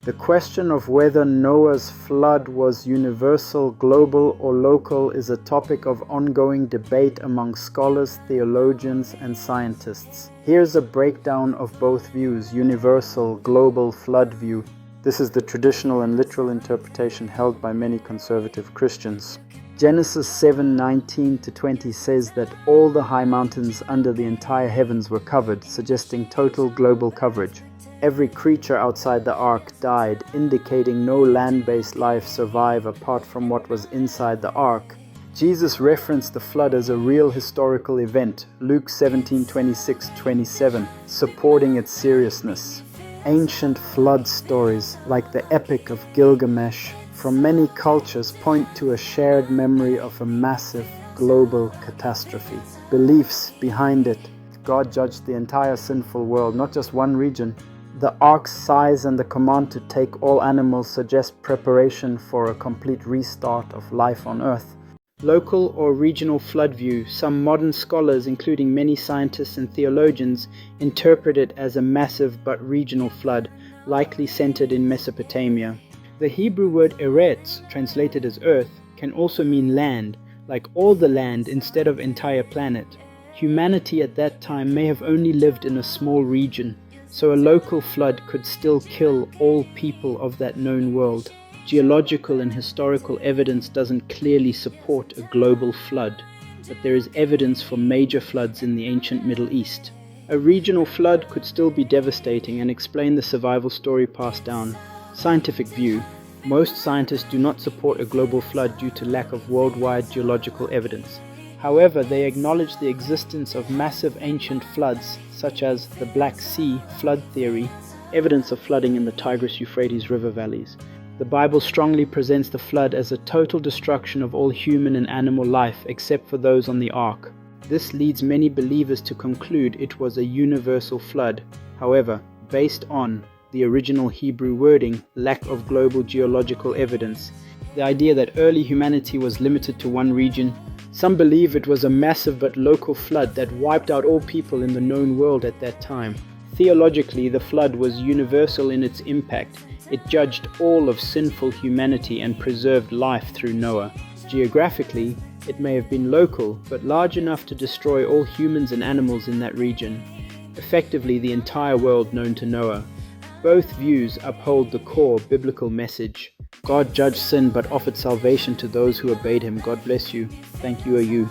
The question of whether Noah's flood was universal, global, or local is a topic of ongoing debate among scholars, theologians, and scientists. Here's a breakdown of both views: universal, global flood view. This is the traditional and literal interpretation held by many conservative Christians. Genesis 7:19-20 says that all the high mountains under the entire heavens were covered, suggesting total global coverage. Every creature outside the ark died, indicating no land-based life survived apart from what was inside the ark. Jesus referenced the flood as a real historical event, Luke 17:26-27, supporting its seriousness. Ancient flood stories, like the Epic of Gilgamesh, from many cultures point to a shared memory of a massive global catastrophe. Beliefs behind it: God judged the entire sinful world, not just one region. The ark's size and the command to take all animals suggest preparation for a complete restart of life on Earth. Local or regional flood view: some modern scholars, including many scientists and theologians, interpret it as a massive but regional flood, likely centered in Mesopotamia. The Hebrew word eretz, translated as earth, can also mean land, like all the land instead of entire planet. Humanity at that time may have only lived in a small region, so a local flood could still kill all people of that known world. Geological and historical evidence doesn't clearly support a global flood, but there is evidence for major floods in the ancient Middle East. A regional flood could still be devastating and explain the survival story passed down. Scientific view: most scientists do not support a global flood due to lack of worldwide geological evidence. However, they acknowledge the existence of massive ancient floods, such as the Black Sea flood theory, evidence of flooding in the Tigris-Euphrates river valleys. The Bible strongly presents the flood as a total destruction of all human and animal life except for those on the ark. This leads many believers to conclude it was a universal flood. However, based on the original Hebrew wording, lack of global geological evidence, the idea that early humanity was limited to one region, some believe it was a massive but local flood that wiped out all people in the known world at that time. Theologically, the flood was universal in its impact. It judged all of sinful humanity and preserved life through Noah. Geographically, it may have been local, but large enough to destroy all humans and animals in that region, effectively the entire world known to Noah. Both views uphold the core biblical message. God judged sin but offered salvation to those who obeyed him. God bless you. Thank you, O you.